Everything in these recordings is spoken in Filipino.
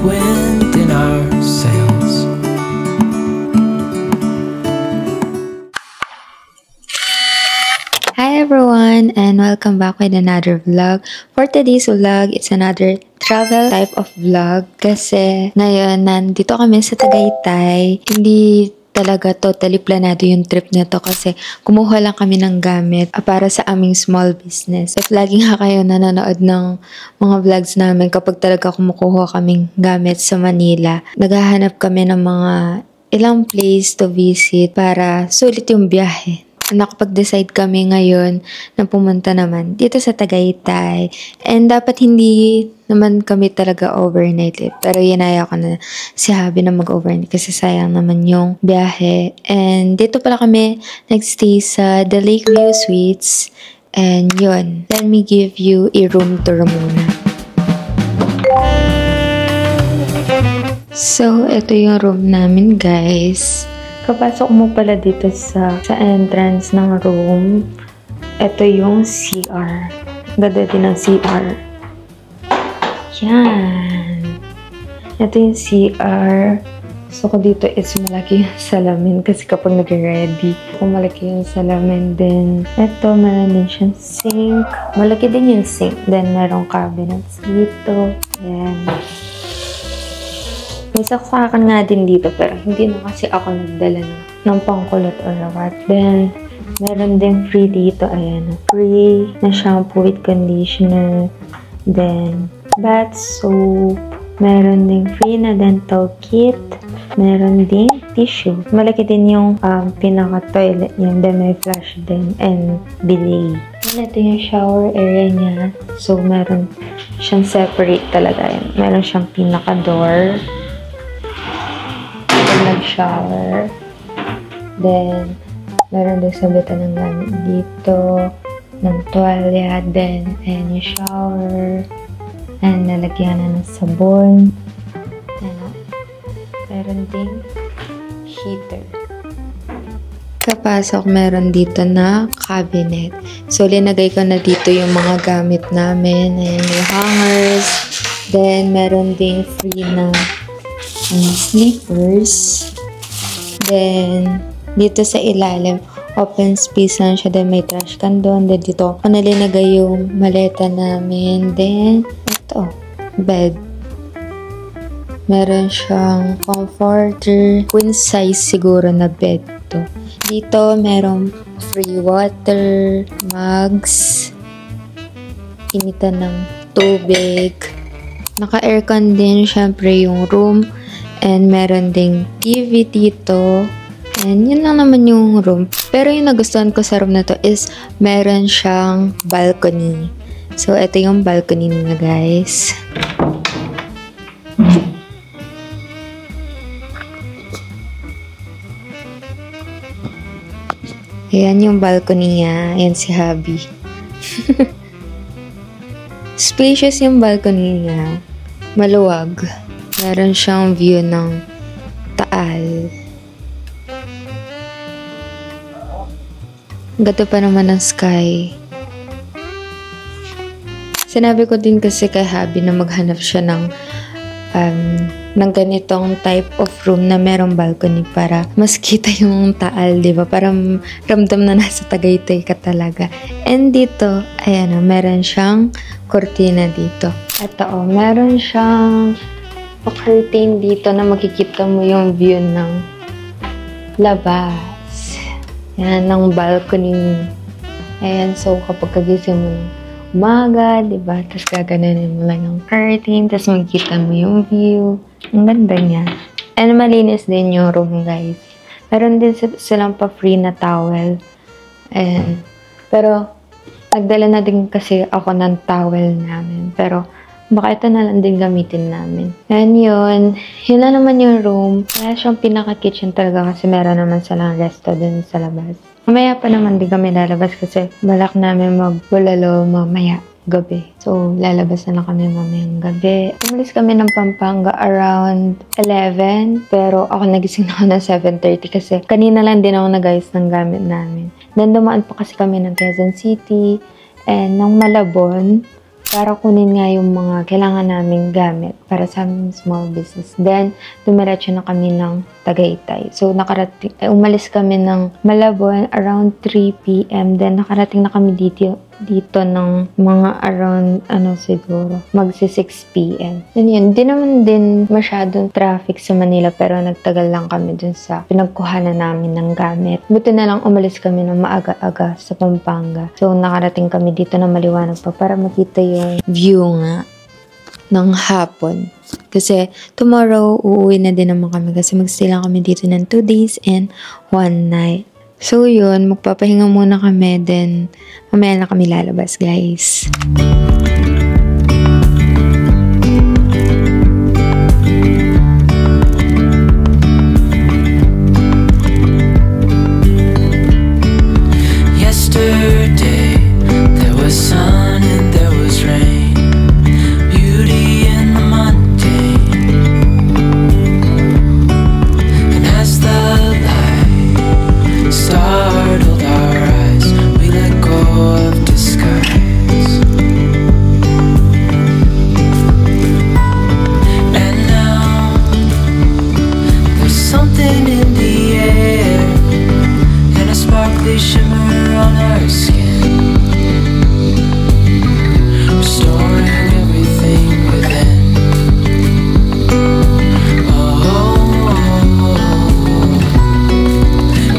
wind in our sails. Hi everyone, and welcome back with another vlog. For today's vlog, it's another travel type of vlog kasi ngayon nandito kami sa Tagaytay. Hindi talaga totally planado yung trip na to kasi kumuha lang kami ng gamit para sa aming small business. If lagi nga kayo nanonood ng mga vlogs namin kapag talaga kumukuha kaming gamit sa Manila, naghahanap kami ng mga ilang place to visit para sulit yung biyahe. Nakapag-decide kami ngayon na pumunta naman dito sa Tagaytay. And dapat hindi naman kami talaga overnight eh. Pero inaya ko na si Habi na mag-overnight kasi sayang naman yung biyahe. And dito pala kami nagstay sa The Lakeview Suites. And yun, let me give you a room tour muna. So, ito yung room namin guys. Kapasok mo pala dito sa entrance ng room, ito yung CR. Ganda din ng CR. Yan. Ito yung CR. Gusto ko dito is malaki yung salamin kasi kapag nag-ready, kung malaki yung salamin din. Ito, meron din siyang sink. Malaki din yung sink. Then, merong cabinets dito. Yan. May saksakan nga din dito pero hindi na kasi ako nagdala ng pangkulot or what. Then, meron din free dito. Ayan. Free na shampoo with conditioner. Then, bath soap. Meron din free na dental kit. Meron din tissue. Malaki din yung pinaka-toilet niya. Then, may flush din. And bidet. Ito yung shower area niya. So, meron siyang separate talaga. Yan. Meron siyang pinaka-door. Nag-shower. Then, meron din sabitan ng gamit dito. Ng tuwalya. Then, ayan yung shower. And nalagyan na ng sabon. Ayan. Meron ding heater. Kapasok, meron dito na cabinet. So, linagay ko na dito yung mga gamit namin. Ayan yung hangers. Then, meron ding free na slippers. Then, dito sa ilalim, open space lang siya. Then, may trash can doon. Then, dito ako nalinagay yung maleta namin. Then, ito, bed. Meron siyang comforter. Queen size siguro na bed to. Dito, meron free water, mugs, initan ng tubig. Naka-aircon din, syempre, yung room. And meron ding TV dito. And yun lang naman yung room. Pero yung nagustuhan ko sa room na to is meron siyang balcony. So, ito yung balcony niya, guys. Ayan yung balcony niya. Ayan si Habi. Spacious yung balcony niya. Maluwag. Meron siyang view ng Taal. Ganda pa naman ng sky. Sinabi ko din kasi kay Habi na maghanap siya ng ganitong type of room na merong balcony para mas kita yung Taal, di ba? Para ramdam na nasa Tagaytay ka talaga. And dito, ayan o, meron siyang kortina dito. Ito o, meron siyang curtain dito na makikita mo yung view ng labas. Yan, ng balcony. Ayan, so kapag kagising mo ng umaga, diba? Tapos gaganunin mo lang yung curtain, tapos makikita mo yung view. Ang ganda niya. And malinis din yung room, guys. Meron din silang pa-free na towel. Ayan. Pero, nagdala na din kasi ako ng towel namin. Pero, baka ito na lang din gamitin namin. And yun. Yun na naman yung room. Kaya siyang pinaka-kitchen talaga kasi meron naman silang resto dun sa labas. Mamaya pa naman din kami lalabas kasi balak namin magbulalo mamaya gabi. So, lalabas na lang kami mamayang gabi. Umalis kami ng Pampanga around 11. Pero ako nagising na ako ng 7:30 kasi kanina lang din ako nag-ayos ng gamit namin. Then, dumaan pa kasi kami ng Quezon City and ng Malabon. para kunin nga yung mga kailangan naming gamit para sa aming small business. Then, dumiretso na kami ng Tagaytay. So, umalis kami ng Malabon around 3 p.m. Then, nakarating na kami dito ng mga around, siguro, magsi 6 p.m. Then yun, di naman din masyadong traffic sa Manila, pero nagtagal lang kami dun sa pinagkuhanan namin ng gamit. Buti na lang umalis kami ng maaga-aga sa Pampanga. So, nakarating kami dito na maliwanag pa para makita yung view nga ng hapon. Kasi tomorrow, uuwi na din naman kami kasi magstay lang kami dito ng 2 days and 1 night. So yun, magpapahinga muna kami, then mamaya na kami lalabas, guys. Yesterday, there was sun and there was rain, beauty in the mundane. And as the light startled our eyes, we let go of disguise. And now there's something in the air, and a sparkly shimmer on our skin, restoring everything within.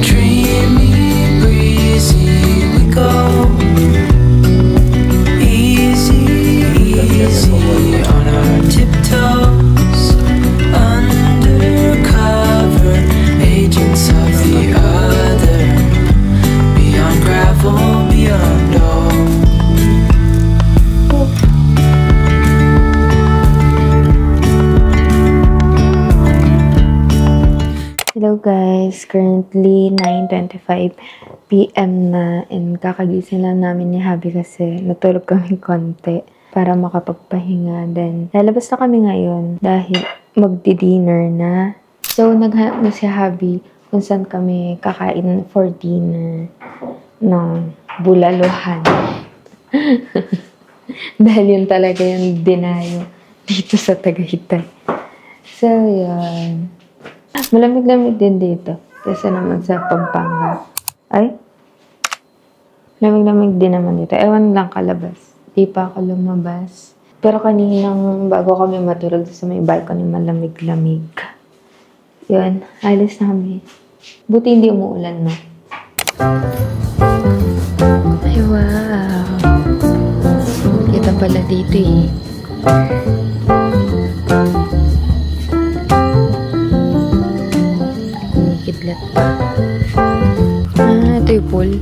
Dreamy, breezy, we go easy, easy on our tiptoes, undercover agents of the other, beyond gravel, beyond all. Hello guys, currently 9:25 p.m. na and kakagising lang namin ni Habi kasi natulog kami konti para makapagpahinga. Then, lalabas na kami ngayon dahil magdi-dinner na. So, naghanap na si Habi kung saan kami kakain for dinner ng bulaluhan. Dahil yun talaga yung dinayo dito sa Tagaytay. So, yun. Malamig-lamig din dito. Kasi naman sa Pampanga. Ay? Lamig-lamig din naman dito. Ewan lang kalabas. Di pa ako lumabas. Pero kaninang bago kami matulog sa may balcony, malamig-lamig. Yun. Alis na kami. Buti hindi umuulan, no? Ay, wow. Kita pala dito eh. Kidlat pa. Ito yung pool.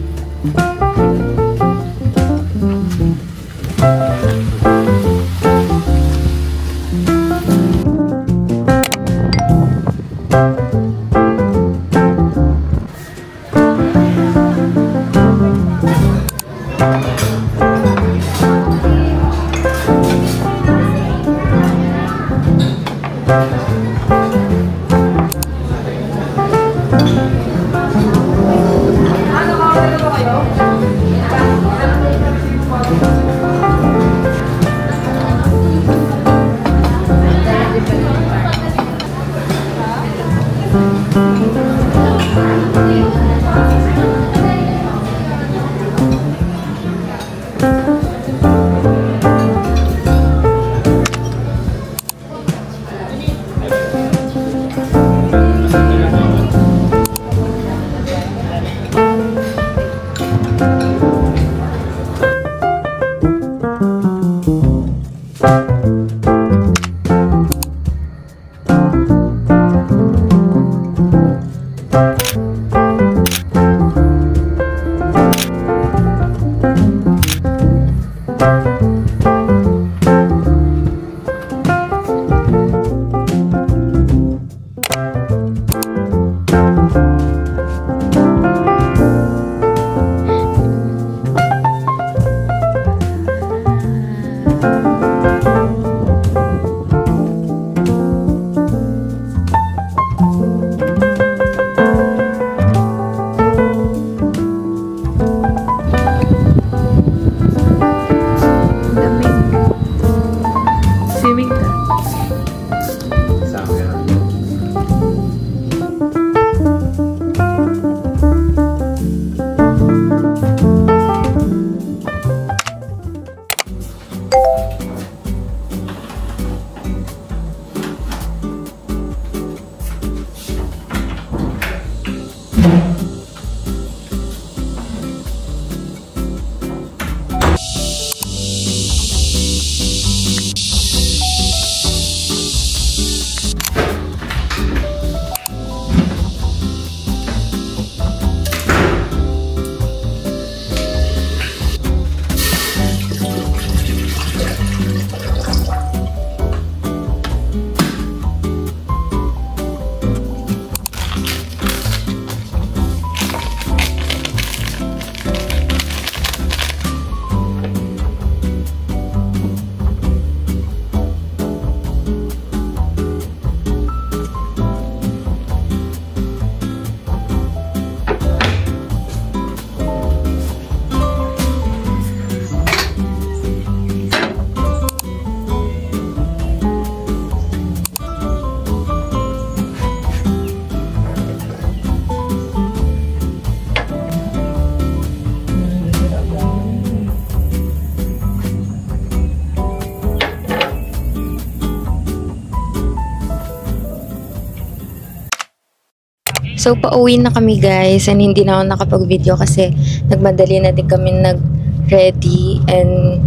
So, pauwi na kami guys, and hindi na ako nakapag-video kasi nagmadali na din kami nag-ready and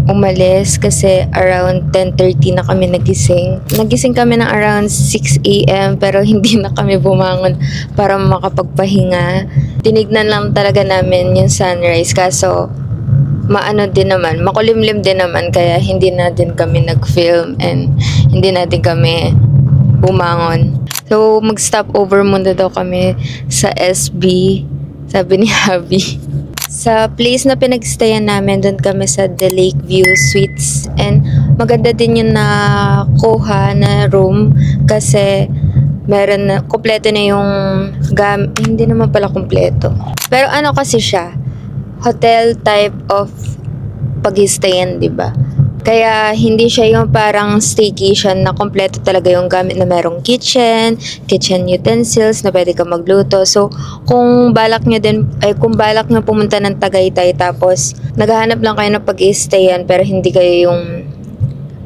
umalis kasi around 10:30 na kami nagising. Nagising kami ng around 6 a.m. pero hindi na kami bumangon para makapagpahinga. Tinignan lang talaga namin yung sunrise kaso maano din naman, makulimlim din naman kaya hindi na din kami nag-film and hindi na din kami bumangon. So, mag-stop over muna daw kami sa SB, sabi ni Habi. Sa place na pinagstayan namin, doon kami sa The Lakeview Suites. And maganda din yung nakuha na room kasi meron na, kompleto na yung hindi naman pala kompleto. Pero ano kasi siya, hotel type of pag-stayan, di ba? Kaya hindi siya yung parang staycation na kompleto talaga yung gamit na merong kitchen utensils na pwede ka magluto. So, kung balak nyo pumunta ng Tagaytay tapos naghahanap lang kayo ng pag-i-stayan pero hindi kayo yung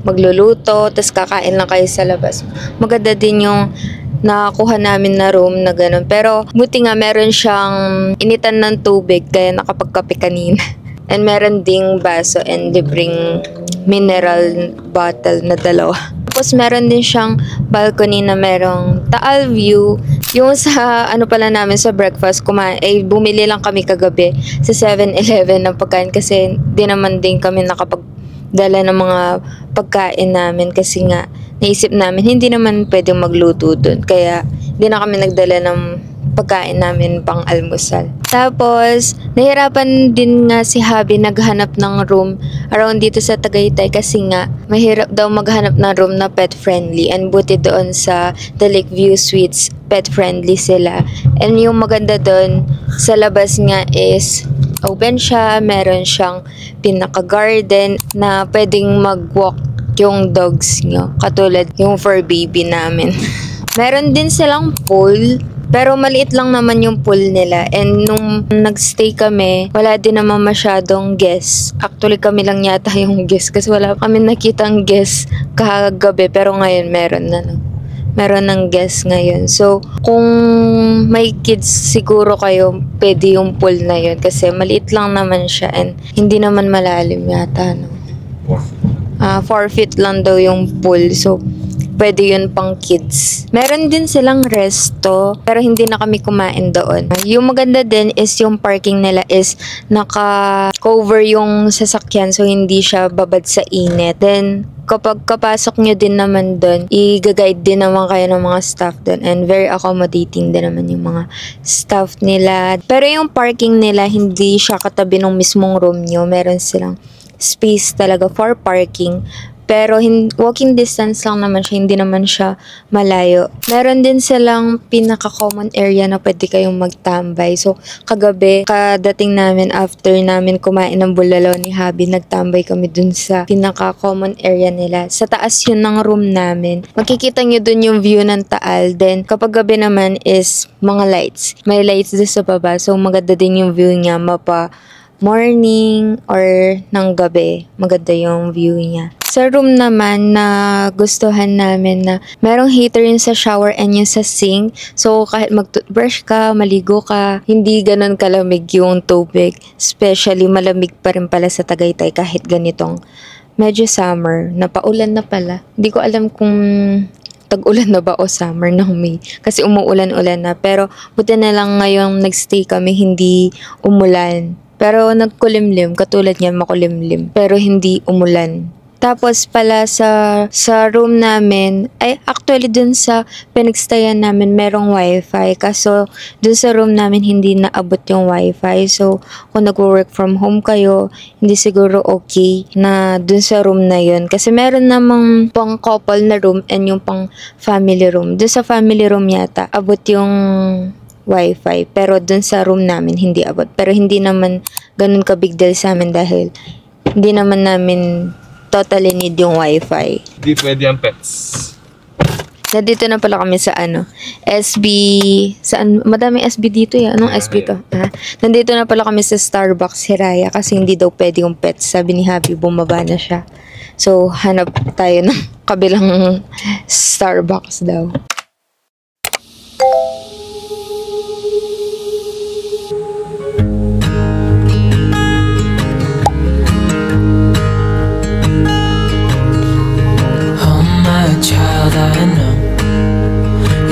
magluluto tapos kakain lang kayo sa labas. Maganda din yung nakakuha namin na room na ganun. Pero buti nga meron siyang initan ng tubig kaya nakapagkape kanina. And meron ding baso and libreng mineral bottle na dalawa. Tapos meron din siyang balcony na merong Taal view. Yung sa ano pala namin sa breakfast, bumili lang kami kagabi sa 7-Eleven ng pagkain kasi di naman din kami nakapagdala ng mga pagkain namin kasi nga naisip namin hindi naman pwedeng magluto dun. Kaya di na kami nagdala ng pagkain namin pang almusal. Tapos, nahirapan din nga si Habi naghanap ng room around dito sa Tagaytay kasi nga mahirap daw maghanap ng room na pet friendly and buti doon sa The Lakeview Suites pet friendly sila. And yung maganda doon sa labas nga is open siya, meron siyang pinaka-garden na pwedeng mag-walk yung dogs nyo, katulad yung fur baby namin. Meron din silang pool. Pero maliit lang naman yung pool nila. And nung nagstay kami, wala din naman masyadong guests. Actually, kami lang yata yung guest kasi wala kami nakitang guest kagabi. Pero ngayon, meron ng guest ngayon. So, kung may kids siguro kayo, pwede yung pool na yun. Kasi maliit lang naman siya and hindi naman malalim yata. No? 4 feet lang daw yung pool. So, pwede yun pang kids. Meron din silang resto, pero hindi na kami kumain doon. Yung maganda din is yung parking nila is naka-cover yung sasakyan so hindi siya babad sa init. Then, kapag kapasok nyo din naman doon, i-guide din naman kayo ng mga staff doon and very accommodating din naman yung mga staff nila. Pero yung parking nila, hindi siya katabi ng mismong room nyo. Meron silang space talaga for parking. Pero walking distance lang naman siya, hindi naman siya malayo. Meron din silang pinaka-common area na pwede kayong magtambay. So, kagabi, kadating namin after namin kumain ng bulalo ni Habi, nagtambay kami dun sa pinaka-common area nila. Sa taas yun ng room namin. Makikita nyo dun yung view ng Taal. Then, kapag gabi naman is mga lights. May lights dun sa baba. So, maganda din yung view niya, mapa morning or ng gabi. Maganda yung view niya. Sa room naman na gustuhan namin na merong heater yun sa shower and yun sa sink. So kahit mag-toothbrush ka, maligo ka, hindi ganun kalamig yung tubig. Especially malamig pa rin pala sa Tagaytay kahit ganitong medyo summer. Napaulan na pala. Hindi ko alam kung tag-ulan na ba o summer ng May. Kasi umuulan-ulan na. Pero buti na lang ngayong nagstay kami, hindi umulan. Pero nagkulimlim, katulad niyan makulimlim. Pero hindi umulan. Tapos pala sa room namin, ay actually dun sa pinagstayan namin merong wifi. Kaso dun sa room namin hindi naabot yung wifi. So kung nag-work from home kayo, hindi siguro okay na dun sa room na yun. Kasi meron namang pang couple na room and yung pang family room. Dun sa family room yata, abot yung wifi. Pero dun sa room namin hindi abot. Pero hindi naman ganun ka big deal sa amin dahil hindi naman namin totally need yung wifi. Hindi pwede ang pets. Nandito na pala kami sa SB, saan, madaming SB dito eh. Anong SB to? Nandito na pala kami sa Starbucks Hiraya kasi hindi daw pwede yung pets. Sabi ni Happy, bumaba na siya. So, hanap tayo ng kabilang Starbucks daw. Child, I know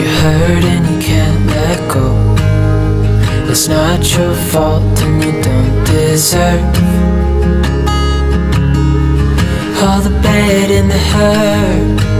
you're hurt and you can't let go. It's not your fault and you don't deserve all the bad and the hurt.